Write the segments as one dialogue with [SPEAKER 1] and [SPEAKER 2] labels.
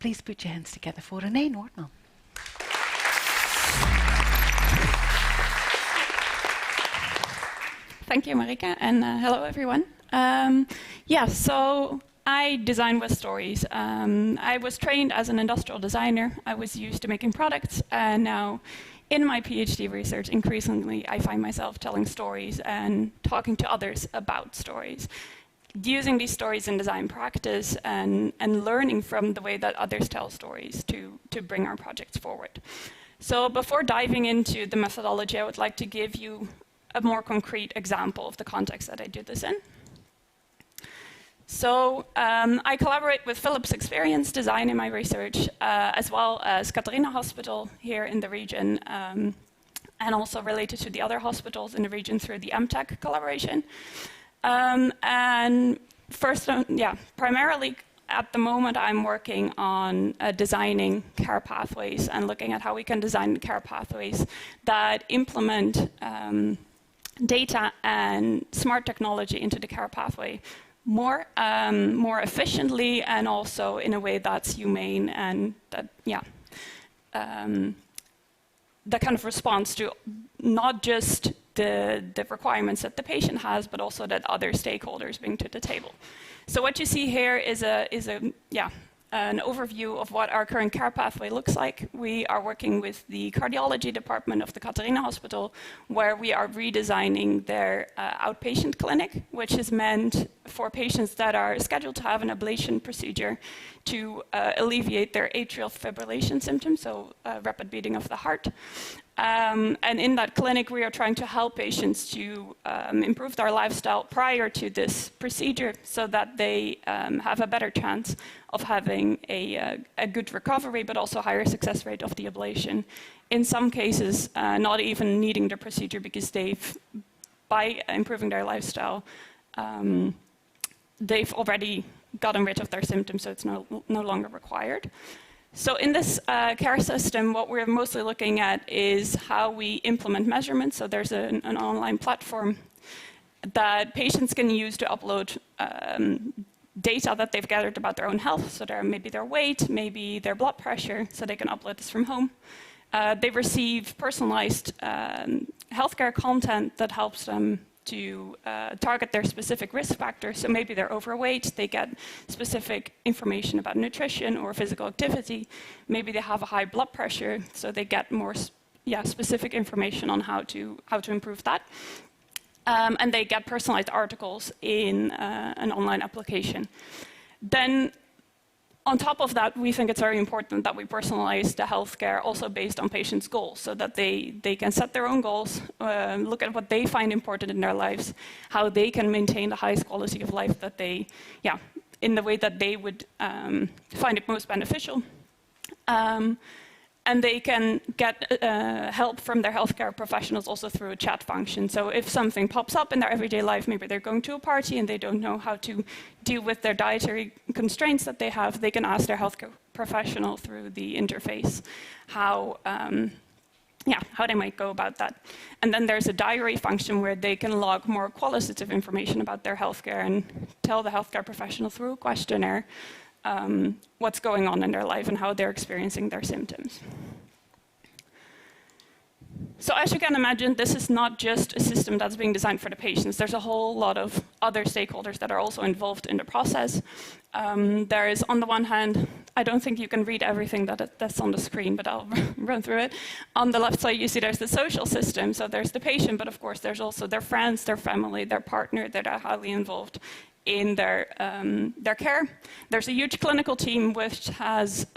[SPEAKER 1] Please put your hands together for Renee Noortman.
[SPEAKER 2] Thank you, Marika, and hello, everyone. So I design with stories. I was trained as an industrial designer. I was used to making products, and now in my PhD research, increasingly, I find myself telling stories and talking to others about stories, using these stories in design practice and learning from the way that others tell stories to bring our projects forward. So before diving into the methodology, I would like to give you a more concrete example of the context that I do this in. So I collaborate with Philips Experience Design in my research, as well as Catharina Hospital here in the region, and also related to the other hospitals in the region through the MTech collaboration. And first, primarily at the moment, I'm working on designing care pathways and looking at how we can design care pathways that implement data and smart technology into the care pathway more efficiently, and also in a way that's humane and that that kind of responds to not just the requirements that the patient has, but also that other stakeholders bring to the table. So what you see here is an overview of what our current care pathway looks like. We are working with the cardiology department of the Catharina Hospital, where we are redesigning their outpatient clinic, which is meant for patients that are scheduled to have an ablation procedure to alleviate their atrial fibrillation symptoms, so rapid beating of the heart. And in that clinic, we are trying to help patients to improve their lifestyle prior to this procedure so that they have a better chance of having a good recovery, but also higher success rate of the ablation. In some cases, not even needing the procedure because by improving their lifestyle, they've already gotten rid of their symptoms, so it's no longer required. So in this care system, what we're mostly looking at is how we implement measurements. So there's an online platform that patients can use to upload data that they've gathered about their own health. So maybe their weight, maybe their blood pressure, so they can upload this from home. They receive personalized healthcare content that helps them to target their specific risk factors. So maybe they're overweight, they get specific information about nutrition or physical activity. Maybe they have a high blood pressure, so they get more specific information on how to improve that. And they get personalized articles in an online application. Then on top of that, we think it's very important that we personalize the healthcare also based on patients' goals, so that they can set their own goals, look at what they find important in their lives, how they can maintain the highest quality of life that they, in the way that they would find it most beneficial. And they can get help from their healthcare professionals also through a chat function. So if something pops up in their everyday life, maybe they're going to a party and they don't know how to deal with their dietary constraints that they have, they can ask their healthcare professional through the interface how they might go about that. And then there's a diary function where they can log more qualitative information about their healthcare and tell the healthcare professional through a questionnaire what's going on in their life and how they're experiencing their symptoms. So as you can imagine, this is not just a system that's being designed for the patients. There's a whole lot of other stakeholders that are also involved in the process. There is, on the one hand, I don't think you can read everything that's on the screen, but I'll run through it. On the left side, you see there's the social system. So there's the patient, but of course, there's also their friends, their family, their partner that are highly involved in their care. There's a huge clinical team which has,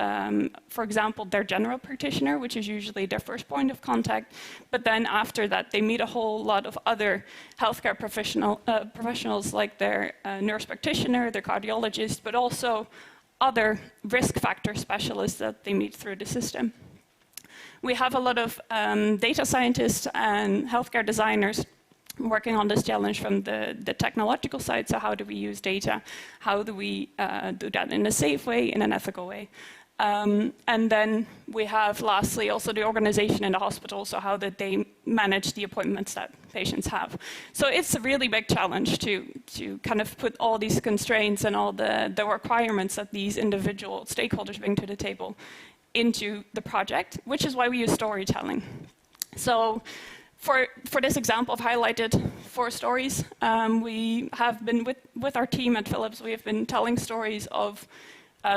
[SPEAKER 2] for example, their general practitioner, which is usually their first point of contact. But then after that, they meet a whole lot of other healthcare professionals like their nurse practitioner, their cardiologist, but also other risk factor specialists that they meet through the system. We have a lot of data scientists and healthcare designers working on this challenge from the technological side. So how do we use data? How do we do that in a safe way, in an ethical way? And then we have, lastly, also the organization in the hospital, so how that they manage the appointments that patients have. So it's a really big challenge to kind of put all these constraints and all the requirements that these individual stakeholders bring to the table into the project, which is why we use storytelling. So for this example, I've highlighted 4 stories. We have been, with our team at Philips, we have been telling stories of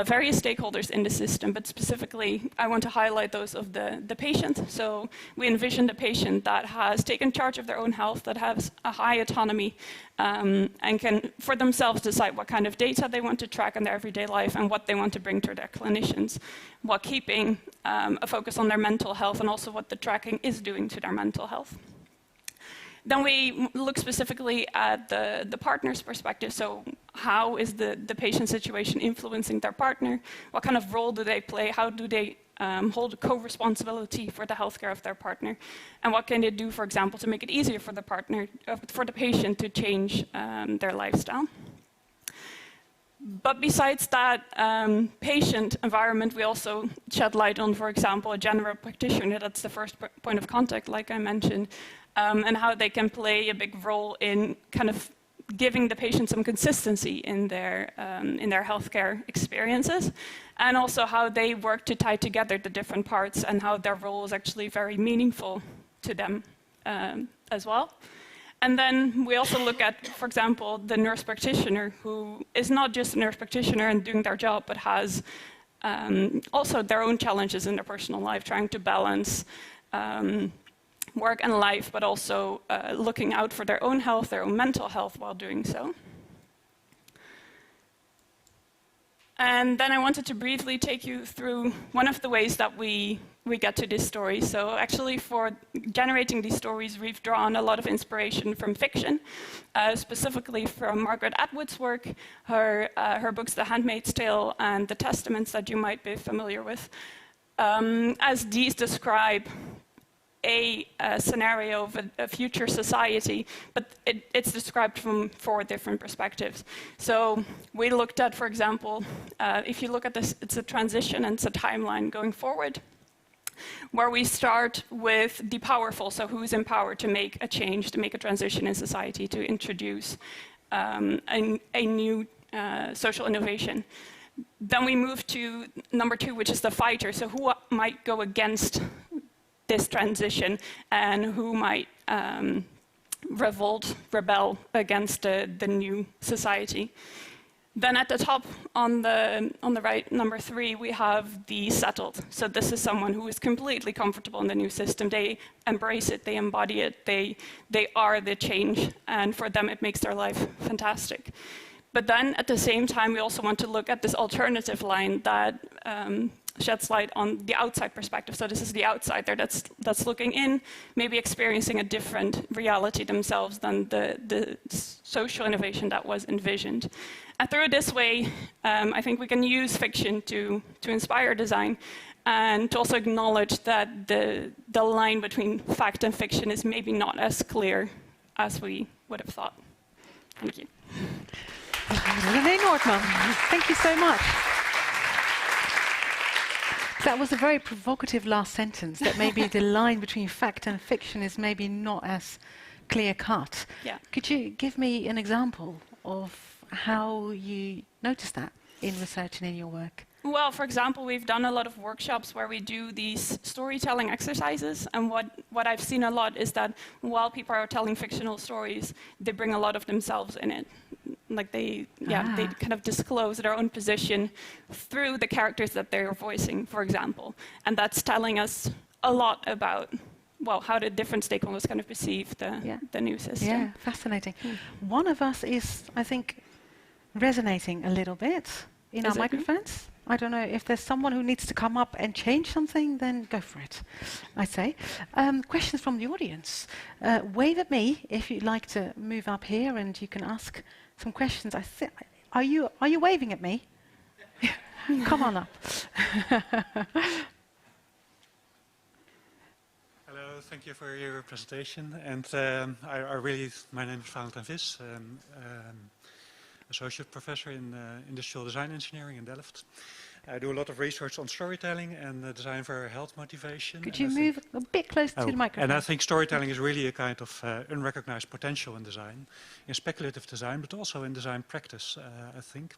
[SPEAKER 2] various stakeholders in the system, but specifically I want to highlight those of the patient. So we envision a patient that has taken charge of their own health, that has a high autonomy, and can for themselves decide what kind of data they want to track in their everyday life and what they want to bring to their clinicians, while keeping a focus on their mental health and also what the tracking is doing to their mental health. Then we look specifically at the partner's perspective. So how is the patient situation influencing their partner? What kind of role do they play? How do they hold co-responsibility for the healthcare of their partner? And what can they do, for example, to make it easier for the partner, for the patient to change their lifestyle? But besides that patient environment, we also shed light on, for example, a general practitioner. That's the first point of contact, like I mentioned, and how they can play a big role in kind of giving the patient some consistency in their healthcare experiences, and also how they work to tie together the different parts and how their role is actually very meaningful to them as well. And then we also look at, for example, the nurse practitioner, who is not just a nurse practitioner and doing their job, but has also their own challenges in their personal life, trying to balance work and life, but also looking out for their own health, their own mental health while doing so. And then I wanted to briefly take you through one of the ways that we get to this story. So actually, for generating these stories, we've drawn a lot of inspiration from fiction, specifically from Margaret Atwood's work, her books The Handmaid's Tale and The Testaments that you might be familiar with, as these describe a scenario of a future society, but it's described from 4 different perspectives. So we looked at, for example, if you look at this, it's a transition and it's a timeline going forward, where we start with the powerful, so who's empowered to make a change, to make a transition in society, to introduce a new social innovation. Then we move to number 2, which is the fighter, so who might go against this transition and who might rebel against the new society. Then at the top on the right, number 3, we have the settled. So this is someone who is completely comfortable in the new system. They embrace it, they embody it, they are the change, and for them it makes their life fantastic. But then at the same time, we also want to look at this alternative line that sheds light on the outside perspective. So this is the outsider that's looking in, maybe experiencing a different reality themselves than the social innovation that was envisioned. And through this way, I think we can use fiction to inspire design, and to also acknowledge that the line between fact and fiction is maybe not as clear as we would have thought. Thank you.
[SPEAKER 1] Renee Noortman, thank you so much. That was a very provocative last sentence, that maybe the line between fact and fiction is maybe not as clear-cut.
[SPEAKER 2] Yeah.
[SPEAKER 1] Could you give me an example of how you noticed that in research and in your work?
[SPEAKER 2] Well, for example, we've done a lot of workshops where we do these storytelling exercises, and what I've seen a lot is that while people are telling fictional stories, they bring a lot of themselves in it. Like they kind of disclose their own position through the characters that they're voicing, for example. And that's telling us a lot about, well, how the different stakeholders kind of perceive the new system.
[SPEAKER 1] Yeah, fascinating. One of us is, I think, resonating a little bit in our microphones. I don't know if there's someone who needs to come up and change something, then go for it, I say. Questions from the audience. Wave at me if you'd like to move up here and you can ask some questions. Are you waving at me? Come on up.
[SPEAKER 3] Hello, thank you for your presentation. And my name is Valentijn Vis, associate professor in industrial design engineering in Delft. I do a lot of research on storytelling and design for health motivation.
[SPEAKER 1] Could you move a bit closer to the microphone?
[SPEAKER 3] And I think storytelling is really a kind of unrecognized potential in design, in speculative design, but also in design practice, I think.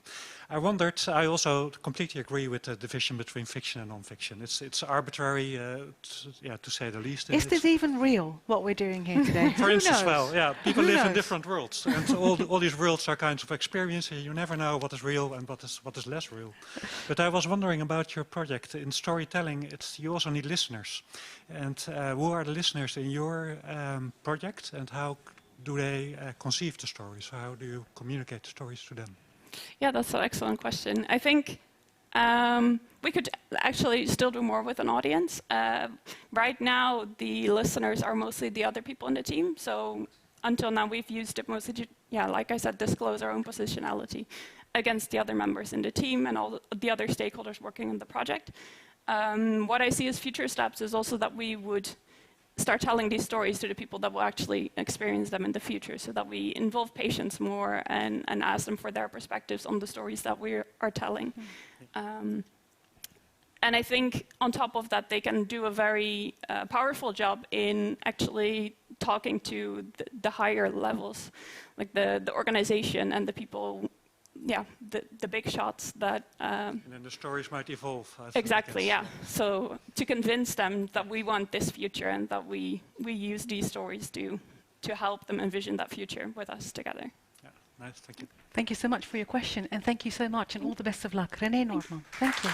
[SPEAKER 3] I wondered, I also completely agree with the division between fiction and non-fiction. It's arbitrary, to say the least.
[SPEAKER 1] Is this even real, what we're doing here today?
[SPEAKER 3] For instance,
[SPEAKER 1] knows?
[SPEAKER 3] people live in different worlds, and all these worlds are kinds of experience. You never know what is real and what is less real. But I was wondering about your project. In storytelling, you also need listeners. And who are the listeners in your project, and how do they conceive the stories? How do you communicate the stories to them?
[SPEAKER 2] Yeah, that's an excellent question. I think we could actually still do more with an audience. Right now, the listeners are mostly the other people in the team. So until now, we've used it mostly to, like I said, disclose our own positionality against the other members in the team and all the other stakeholders working on the project. What I see as future steps is also that we would start telling these stories to the people that will actually experience them in the future, so that we involve patients more and ask them for their perspectives on the stories that we are telling. And I think on top of that, they can do a very powerful job in actually talking to the higher levels, like the organization and the people, the big shots that...
[SPEAKER 3] and then the stories might evolve.
[SPEAKER 2] Exactly, yeah. So to convince them that we want this future and that we use these stories to help them envision that future with us together.
[SPEAKER 3] Yeah, nice, thank you.
[SPEAKER 1] Thank you so much for your question, and thank you so much, and all the best of luck. Renee, Noortman, thank you.